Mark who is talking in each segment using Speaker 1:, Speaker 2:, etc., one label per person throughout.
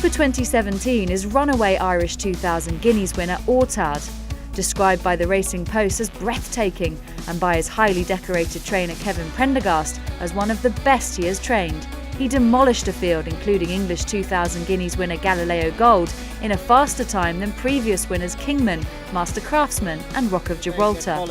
Speaker 1: Super 2017 is runaway Irish 2000 Guineas winner Awtaad. Described by the Racing Post as breathtaking and by his highly decorated trainer Kevin Prendergast as one of the best he has trained. He demolished a field including English 2000 Guineas winner Galileo Gold in a faster time than previous winners Kingman, Master Craftsman and Rock of Gibraltar.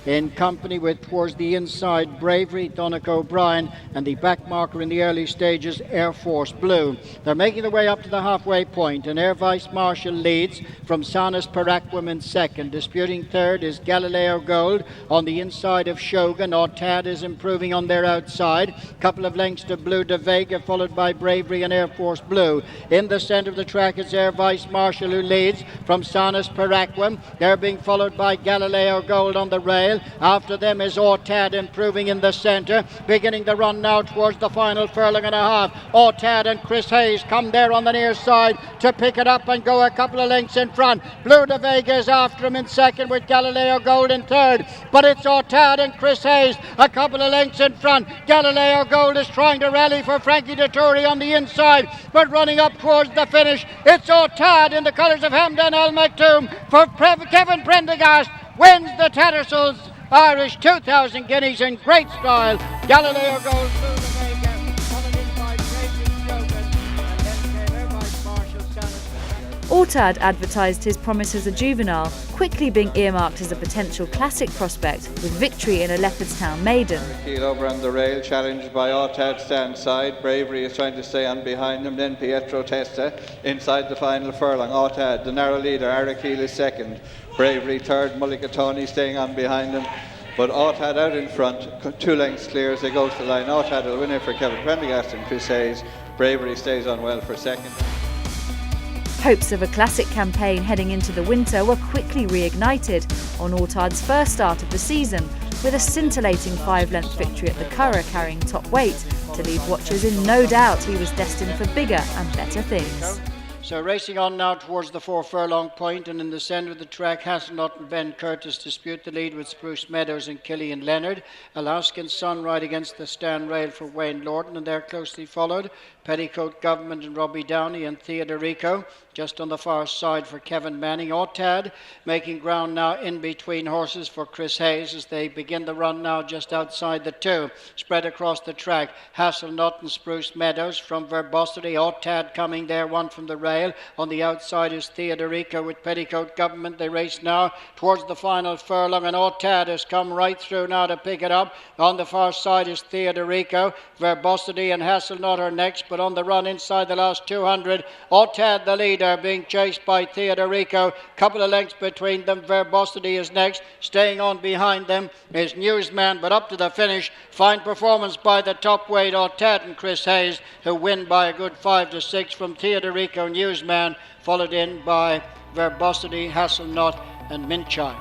Speaker 2: In company with, towards the inside, Bravery, Donnacha O'Brien, and the back marker in the early stages, Air Force Blue. They're making their way up to the halfway point, and Air Vice Marshal leads from Sanas Paraquim in second. Disputing third is Galileo Gold on the inside of Shogun. Awtaad is improving on their outside. Couple of lengths to Blue de Vega, followed by Bravery and Air Force Blue. In the centre of the track is Air Vice Marshal, who leads from Sanas Paraquim. They're being followed by Galileo Gold on the rail. After them is Awtaad improving in the centre, beginning the run now towards the final furlong and a half. Awtaad and Chris Hayes come there on the near side to pick it up and go a couple of lengths in front. Blue de Vega is after him in second with Galileo Gold in third, but it's Awtaad and Chris Hayes a couple of lengths in front. Galileo Gold is trying to rally for Frankie Dettori on the inside, but running up towards the finish, it's Awtaad in the colours of Hamdan Al Maktoum for Kevin Prendergast. Wins the Tattersalls Irish 2000 Guineas in great style. Galileo Gold, Blue de Vega, followed in by Bravery Shogun, and then came Air Vice Marshal Sanas.
Speaker 1: Awtaad advertised his promise as a juvenile, quickly being earmarked as a potential classic prospect with victory in a Leopardstown maiden.
Speaker 3: Keel over on the rail, challenged by Awtaad stand side. Bravery is trying to stay on behind him. Then Pietro Testa inside the final furlong. Awtaad, the narrow leader. Arakeel is second. Bravery third. Mulligatawny staying on behind him. But Awtaad out in front, 2 lengths clear as they go to the line. Awtaad will win it for Kevin Prendergast and Chris Hayes. Bravery stays on well for second.
Speaker 1: Hopes of a classic campaign heading into the winter were quickly reignited on Awtaad's first start of the season, with a scintillating 5-length victory at the Curragh carrying top weight to leave watchers in no doubt he was destined for bigger and better things.
Speaker 2: So racing on now towards the 4 furlong point, and in the centre of the track, Hasselnut and Ben Curtis dispute the lead with Spruce Meadows and Killian Leonard. Alaskan Sun ride against the stand rail for Wayne Lorton, and they're closely followed. Petticoat Government and Robbie Downey and Theodorico just on the far side for Kevin Manning. Awtaad making ground now in between horses for Chris Hayes as they begin the run now just outside the 2. Spread across the track, Hasselnut and Spruce Meadows from Verbosity. Awtaad coming there, one from the rail. On the outside is Theodorico with Petticoat Government. They race now towards the final furlong, and Awtaad has come right through now to pick it up. On the far side is Theodorico. Verbosity and Hasselnut are next, but on the run inside the last 200, Awtaad the leader, being chased by Theodorico. Couple of lengths between them. Verbosity is next. Staying on behind them is Newsman, but up to the finish. Fine performance by the top weight Awtaad and Chris Hayes, who win by a good 5 to 6 from Theodorico, Newsman, followed in by Verbosity, Hasselnut and Minchai.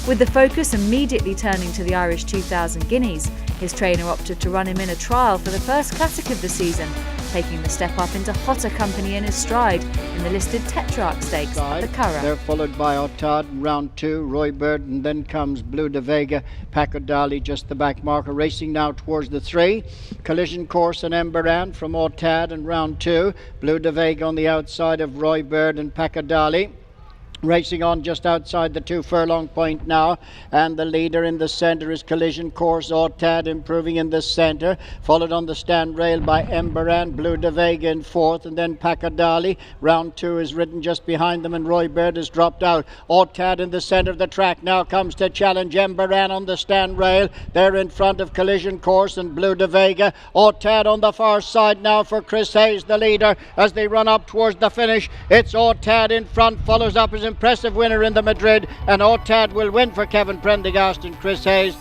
Speaker 1: With the focus immediately turning to the Irish 2000 Guineas, his trainer opted to run him in a trial for the first classic of the season, taking the step up into hotter company in his stride in the listed Tetrarch Stakes at the Curragh.
Speaker 2: They're followed by Awtaad in round 2, Roy Bird, and then comes Blue de Vega, Paco Dali just the back marker. Racing now towards the 3. Collision Course and Emberan from Awtaad in round 2. Blue de Vega on the outside of Roy Bird and Paco Dali. Racing on just outside the 2 furlong point now, and the leader in the centre is Collision Course. Awtaad improving in the centre, followed on the stand rail by Emberan, Blue de Vega in 4th, and then Paco Dali. Round 2 is ridden just behind them, and Roy Bird has dropped out. Awtaad in the centre of the track now comes to challenge Emberan on the stand rail. They're in front of Collision Course and Blue de Vega. Awtaad on the far side now for Chris Hayes, the leader, as they run up towards the finish. It's Awtaad in front, follows up his impressive winner in the Madrid, and Awtaad will win for Kevin Prendergast and Chris Hayes.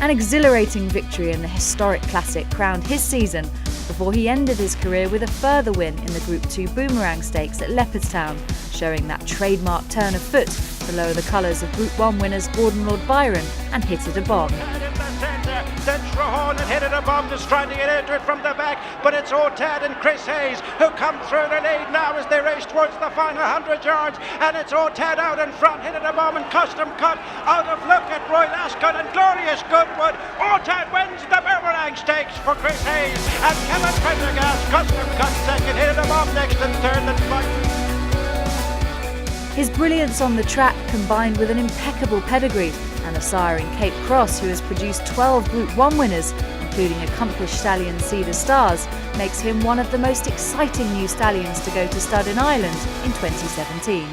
Speaker 1: An exhilarating victory in the historic classic crowned his season before he ended his career with a further win in the Group 2 Boomerang Stakes at Leopardstown, showing that trademark turn of foot to lower the colours of Group 1 winners Gordon Lord Byron and Hit It A Bomb.
Speaker 4: Then Strahorn and Hit It A Bomb just trying to get into it from the back. but it's Awtaad and Chris Hayes who come through the lead now as they race towards the final 100 yards, and it's Awtaad out in front, hit at the moment, Custom Cut out of look at Roy Lascott and Glorious Goodwood. Awtaad wins the Boomerang Stakes for Chris Hayes, and Kevin Prendergast, Custom Cut second, hit at the moment next and third and final.
Speaker 1: His brilliance on the track, combined with an impeccable pedigree and a sire in Cape Cross who has produced 12 Group 1 winners, including accomplished stallion Cedar Stars, makes him one of the most exciting new stallions to go to stud in Ireland in 2017.